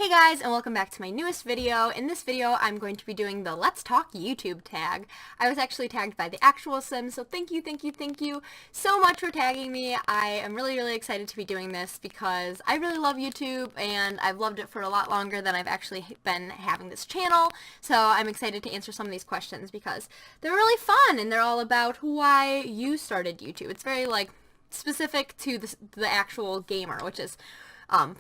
Hey guys, and welcome back to my newest video. In this video, I'm going to be doing the Let's Talk YouTube tag. I was actually tagged by the actual Sims, so thank you so much for tagging me. I am really excited to be doing this because I really love YouTube, and I've loved it for a lot longer than I've actually been having this channel. So I'm excited to answer some of these questions because they're really fun, and they're all about why you started YouTube. It's very, specific to the actual gamer, which is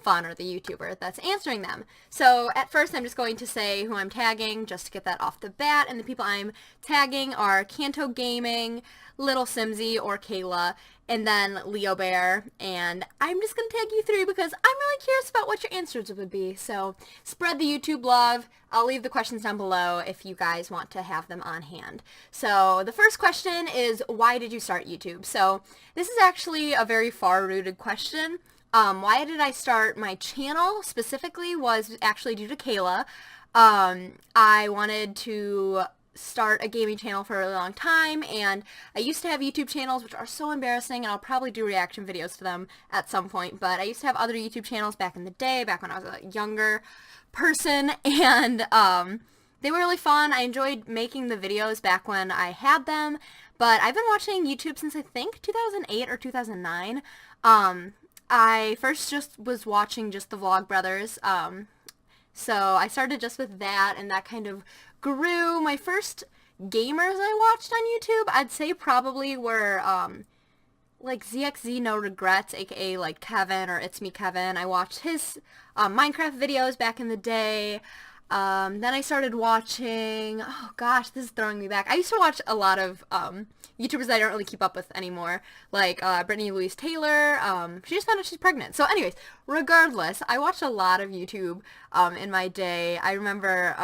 fun, or the YouTuber that's answering them. So at first I'm just going to say who I'm tagging just to get that off the bat, and the people I'm tagging are kantogaming, lilsimsie or Kayla, and then liobear, and I'm just going to tag you three because I'm really curious about what your answers would be. So spread the YouTube love. I'll leave the questions down below if you guys want to have them on hand. So the first question is, why did you start YouTube? So this is actually a very far-rooted question. Why did I start my channel specifically was actually due to Kayla. I wanted to start a gaming channel for a really long time, and I used to have YouTube channels which are so embarrassing, and I'll probably do reaction videos to them at some point, but I used to have other YouTube channels back in the day, back when I was a younger person, and they were really fun. I enjoyed making the videos back when I had them, but I've been watching YouTube since I think 2008 or 2009. I first just was watching just the Vlogbrothers, so I started just with that, and that kind of grew. My first gamers I watched on YouTube, I'd say probably were, ZXZ No Regrets, aka, Kevin, or It's Me Kevin. I watched his, Minecraft videos back in the day. Then I started watching, oh gosh, this is throwing me back. I used to watch a lot of, YouTubers that I don't really keep up with anymore, like, Brittany Louise Taylor. She just found out she's pregnant. So anyways, regardless, I watched a lot of YouTube, in my day. I remember,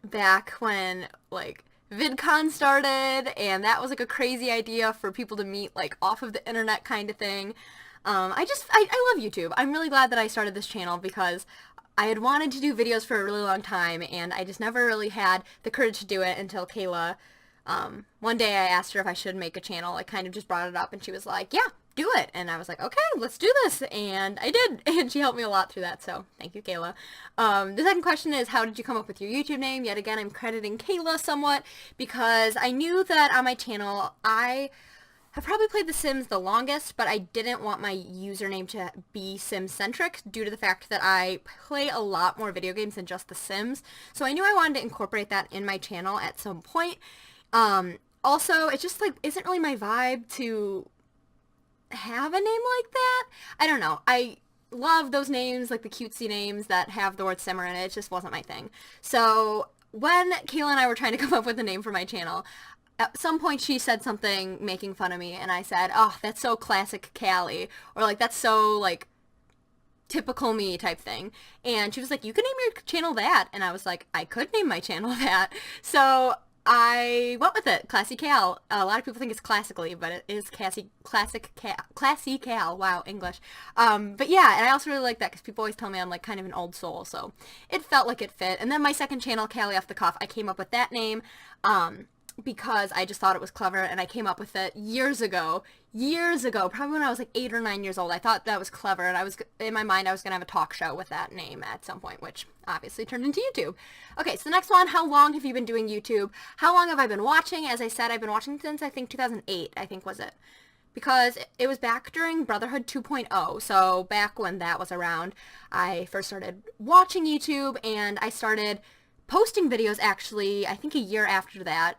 back when, VidCon started, and that was, a crazy idea for people to meet, off of the internet kind of thing. I love YouTube. I'm really glad that I started this channel because I had wanted to do videos for a really long time, and I just never really had the courage to do it until Kayla, one day I asked her if I should make a channel. I kind of just brought it up, and she was like, yeah, do it. And I was like, okay, let's do this. And I did, and she helped me a lot through that, so thank you, Kayla. The second question is, how did you come up with your YouTube name? Yet again, I'm crediting Kayla somewhat, because I knew that on my channel, I have probably played The Sims the longest, but I didn't want my username to be Sim-centric due to the fact that I play a lot more video games than just The Sims. So I knew I wanted to incorporate that in my channel at some point. Also, it just, isn't really my vibe to have a name like that. I don't know. I love those names, the cutesy names that have the word simmer in it. It just wasn't my thing. So when Kayla and I were trying to come up with a name for my channel, at some point she said something making fun of me, and I said, oh, that's so classycalYT, or that's so, typical me type thing. And she was like, you could name your channel that. And I was like, I could name my channel that. So I went with it, classycalYT. A lot of people think it's classically, but it is classycalYT. Wow, English. But yeah, and I also really like that because people always tell me I'm kind of an old soul, so it felt like it fit. And then my second channel, Callie Off the Cuff, I came up with that name, because I just thought it was clever, and I came up with it years ago, probably when I was 8 or 9 years old. I thought that was clever, and in my mind I was going to have a talk show with that name at some point, which obviously turned into YouTube. Okay, so the next one, how long have you been doing YouTube? How long have I been watching? As I said, I've been watching since I think 2008, I think was it. Because it was back during Brotherhood 2.0, so back when that was around, I first started watching YouTube, and I started posting videos actually, I think a year after that.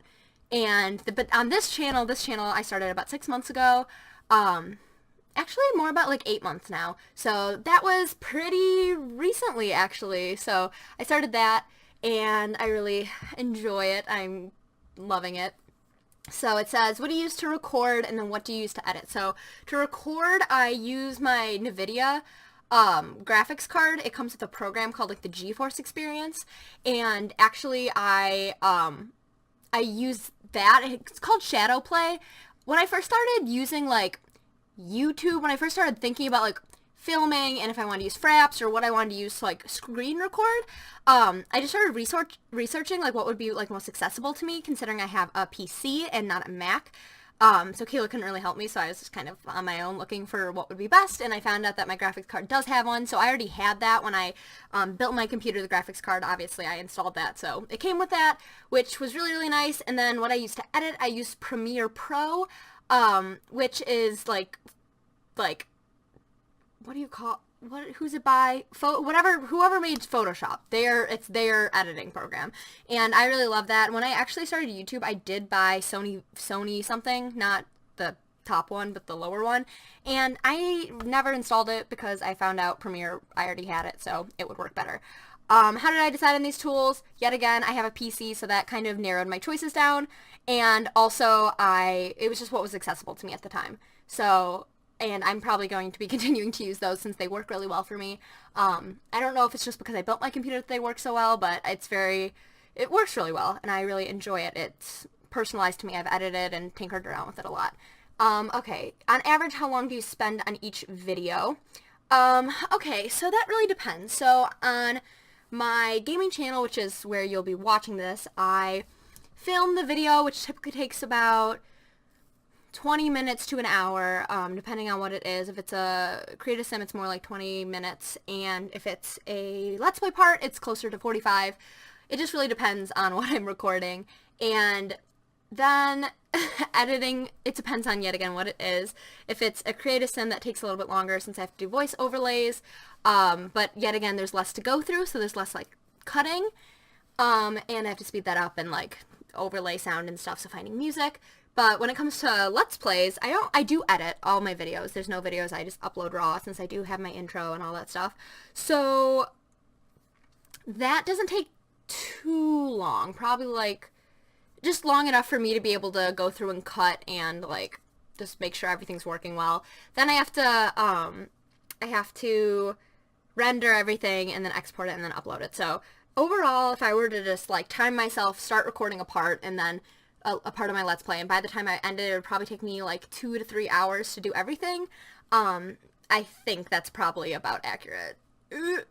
But on this channel I started about 6 months ago, actually more about 8 months now, so that was pretty recently actually. So I started that, and I really enjoy it. I'm loving it. So it says, what do you use to record, and then what do you use to edit? So to record, I use my NVIDIA graphics card. It comes with a program called the GeForce Experience, and actually I use that. It's called Shadow Play. When I first started using YouTube, when I first started thinking about filming and if I wanted to use Fraps or what I wanted to use to screen record, I just started researching what would be most accessible to me, considering I have a PC and not a Mac. So Kayla couldn't really help me, so I was just kind of on my own looking for what would be best, and I found out that my graphics card does have one, so I already had that when I built my computer, the graphics card. Obviously, I installed that, so it came with that, which was really, really nice. And then what I used to edit, I used Premiere Pro, which is like, what do you call, who's it by? Whoever made Photoshop, it's their editing program, and I really love that. When I actually started YouTube, I did buy Sony something, not the top one, but the lower one, and I never installed it because I found out Premiere, I already had it, so it would work better. How did I decide on these tools? Yet again, I have a PC, so that kind of narrowed my choices down, and also it was just what was accessible to me at the time. So, and I'm probably going to be continuing to use those since they work really well for me. I don't know if it's just because I built my computer that they work so well, but it works really well, and I really enjoy it. It's personalized to me. I've edited and tinkered around with it a lot. Okay, on average, how long do you spend on each video? Okay, so that really depends. So on my gaming channel, which is where you'll be watching this, I film the video, which typically takes about 20 minutes to an hour, depending on what it is. If it's a creative sim, it's more like 20 minutes, and if it's a Let's Play part, it's closer to 45. It just really depends on what I'm recording. And then editing, it depends on, yet again, what it is. If it's a creative sim, that takes a little bit longer since I have to do voice overlays, but yet again, there's less to go through, so there's less, like, cutting, and I have to speed that up and, like, overlay sound and stuff, so finding music. But when it comes to Let's Plays, I do edit all my videos. There's no videos, I just upload raw since I do have my intro and all that stuff. So that doesn't take too long. Probably like just long enough for me to be able to go through and cut and like just make sure everything's working well. Then I have to render everything and then export it and then upload it. So overall, if I were to just like time myself, start recording a part and then a part of my Let's Play, and by the time I ended, it would probably take me like 2 to 3 hours to do everything. I think that's probably about accurate.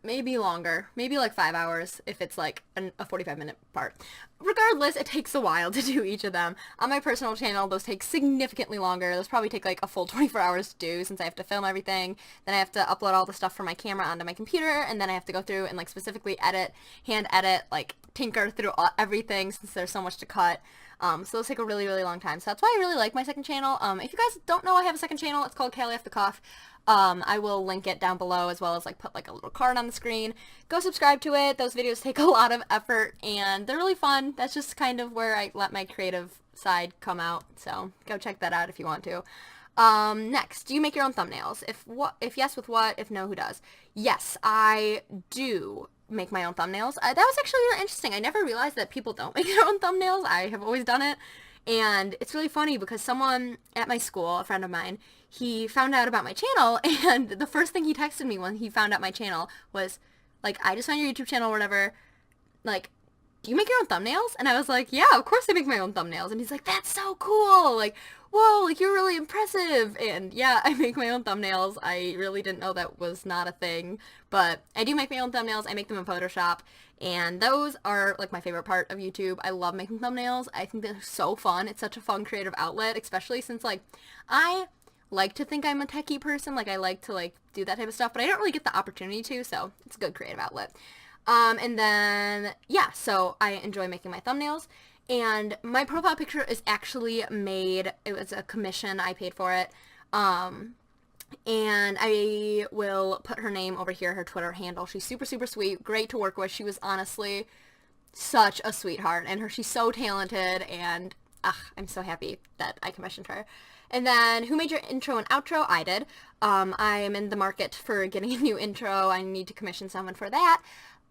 Maybe longer. Maybe like 5 hours if it's like a 45-minute part. Regardless, it takes a while to do each of them. On my personal channel, those take significantly longer. Those probably take like a full 24 hours to do since I have to film everything. Then I have to upload all the stuff from my camera onto my computer, and then I have to go through and like specifically hand edit, like tinker through everything since there's so much to cut. So those take a really, really long time. So that's why I really like my second channel. If you guys don't know, I have a second channel. It's called Callie Off the Cuff. I will link it down below as well as like put like a little card on the screen. Go subscribe to it. Those videos take a lot of effort and they're really fun. That's just kind of where I let my creative side come out. So go check that out if you want to. Next, do you make your own thumbnails? If yes, with what? If no, who does? Yes, I do make my own thumbnails. That was actually really interesting. I never realized that people don't make their own thumbnails. I have always done it. And it's really funny because someone at my school, a friend of mine, he found out about my channel, and the first thing he texted me when he found out my channel was, like, I just found your YouTube channel or whatever, like, do you make your own thumbnails? And I was like, yeah, of course I make my own thumbnails. And he's like, that's so cool. Like, whoa, like, you're really impressive. And yeah, I make my own thumbnails. I really didn't know that was not a thing. But I do make my own thumbnails. I make them in Photoshop. And those are, like, my favorite part of YouTube. I love making thumbnails. I think they're so fun. It's such a fun creative outlet, especially since, like, I like to think I'm a techie person. Like, I like to, like, do that type of stuff. But I don't really get the opportunity to, so it's a good creative outlet. And then, yeah, so I enjoy making my thumbnails, and my profile picture is actually made, it was a commission, I paid for it, and I will put her name over here, her Twitter handle. She's super, super sweet, great to work with. She was honestly such a sweetheart, and she's so talented, and I'm so happy that I commissioned her. And then, who made your intro and outro? I did. I am in the market for getting a new intro. I need to commission someone for that.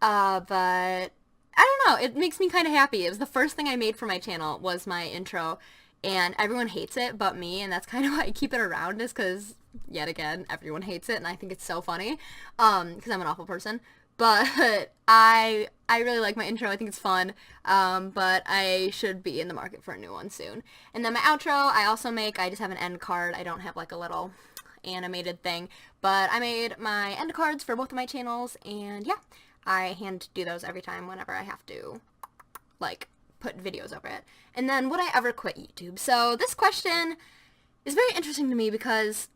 But I don't know, it makes me kind of happy. It was the first thing I made for my channel was my intro, and everyone hates it but me, and that's kind of why I keep it around, is because, yet again, everyone hates it, and I think it's so funny, because I'm an awful person. But I really like my intro. I think it's fun, but I should be in the market for a new one soon. And then my outro, I just have an end card. I don't have like a little animated thing, but I made my end cards for both of my channels, and yeah. I hand do those every time whenever I have to, like, put videos over it. And then, would I ever quit YouTube? So this question, is very interesting to me because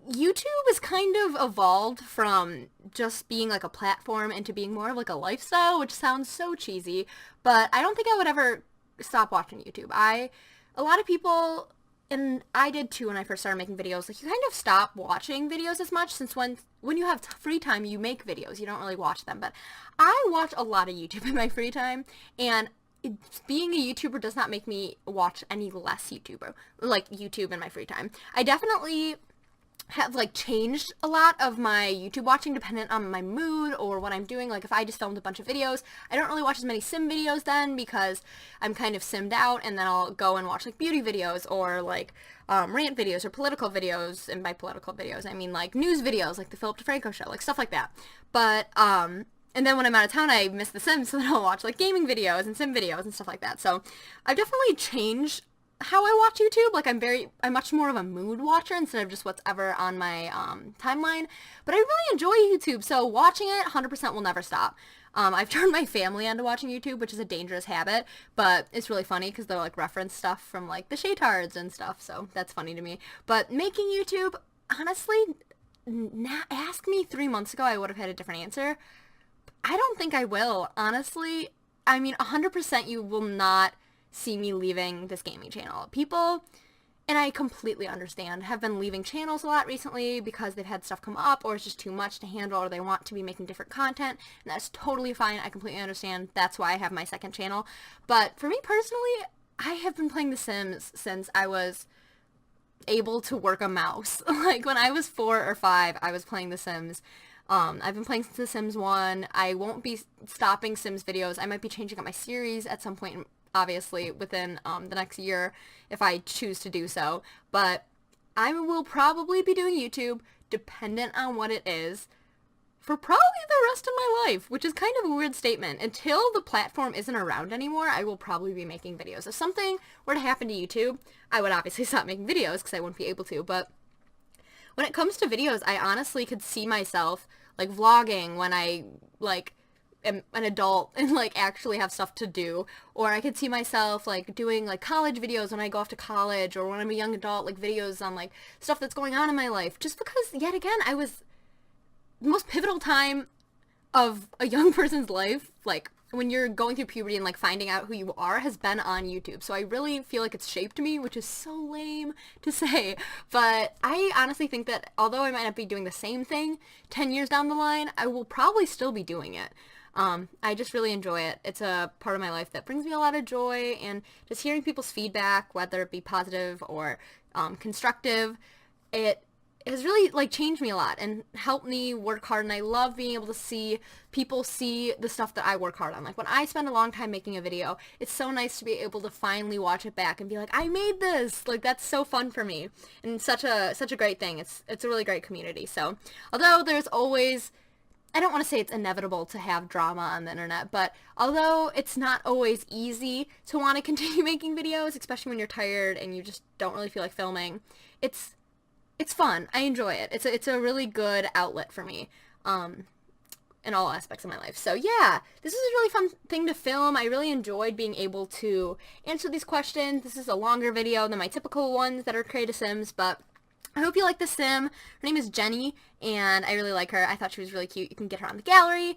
YouTube has kind of evolved from just being like a platform into being more of like a lifestyle, which sounds so cheesy, but I don't think I would ever stop watching YouTube. A lot of people, and I did too when I first started making videos, like you kind of stop watching videos as much since when you have free time, you make videos. You don't really watch them, but I watch a lot of YouTube in my free time, and being a YouTuber does not make me watch any less YouTube in my free time. I definitely have like changed a lot of my YouTube watching dependent on my mood or what I'm doing. Like if I just filmed a bunch of videos, I don't really watch as many sim videos then because I'm kind of simmed out, and then I'll go and watch like beauty videos or like rant videos or political videos. And by political videos I mean like news videos like the Philip DeFranco show, like stuff like that. But and then when I'm out of town I miss the Sims, so then I'll watch like gaming videos and sim videos and stuff like that. So I've definitely changed how I watch YouTube. Like I'm much more of a mood watcher instead of just what's ever on my timeline. But I really enjoy YouTube, so watching it 100% will never stop. I've turned my family onto watching YouTube, which is a dangerous habit, but it's really funny because they'll like reference stuff from like the Shaytards and stuff, so that's funny to me. But making YouTube, honestly, ask me 3 months ago, I would have had a different answer. I don't think I will, honestly. I mean, 100% you will not see me leaving this gaming channel. People, and I completely understand, have been leaving channels a lot recently because they've had stuff come up or it's just too much to handle or they want to be making different content, and that's totally fine. I completely understand. That's why I have my second channel. But for me personally, I have been playing The Sims since I was able to work a mouse. Like when I was 4 or 5, I was playing The Sims. I've been playing since The Sims 1. I won't be stopping Sims videos. I might be changing up my series at some point, obviously within the next year if I choose to do so, but I will probably be doing YouTube, dependent on what it is, for probably the rest of my life, which is kind of a weird statement. Until the platform isn't around anymore, I will probably be making videos. If something were to happen to YouTube, I would obviously stop making videos because I wouldn't be able to, but when it comes to videos, I honestly could see myself like vlogging when I like am an adult and like actually have stuff to do, or I could see myself like doing like college videos when I go off to college, or when I'm a young adult, like videos on like stuff that's going on in my life, just because yet again I was the most pivotal time of a young person's life, like when you're going through puberty and like finding out who you are, has been on YouTube. So I really feel like it's shaped me, which is so lame to say, but I honestly think that although I might not be doing the same thing 10 years down the line, I will probably still be doing it. I just really enjoy it. It's a part of my life that brings me a lot of joy, and just hearing people's feedback, whether it be positive or constructive, it has really like changed me a lot and helped me work hard, and I love being able to see people see the stuff that I work hard on. Like when I spend a long time making a video, it's so nice to be able to finally watch it back and be like, I made this! Like that's so fun for me, and such a great thing. It's a really great community. So although there's always, I don't want to say it's inevitable to have drama on the internet, but although it's not always easy to want to continue making videos, especially when you're tired and you just don't really feel like filming, it's fun. I enjoy it. It's a really good outlet for me in all aspects of my life. So yeah, this was a really fun thing to film. I really enjoyed being able to answer these questions. This is a longer video than my typical ones that are Create a Sims, but I hope you like the sim. Her name is Jenny, and I really like her. I thought she was really cute. You can get her on the gallery.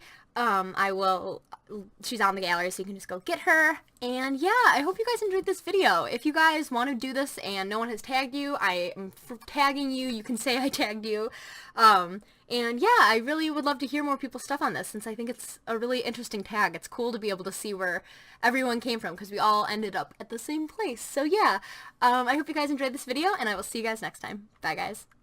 She's on the gallery, so you can just go get her. And yeah, I hope you guys enjoyed this video. If you guys want to do this and no one has tagged you, I am tagging you. You can say I tagged you. And yeah, I really would love to hear more people's stuff on this, since I think it's a really interesting tag. It's cool to be able to see where everyone came from, because we all ended up at the same place. So yeah, I hope you guys enjoyed this video, and I will see you guys next time. Bye guys.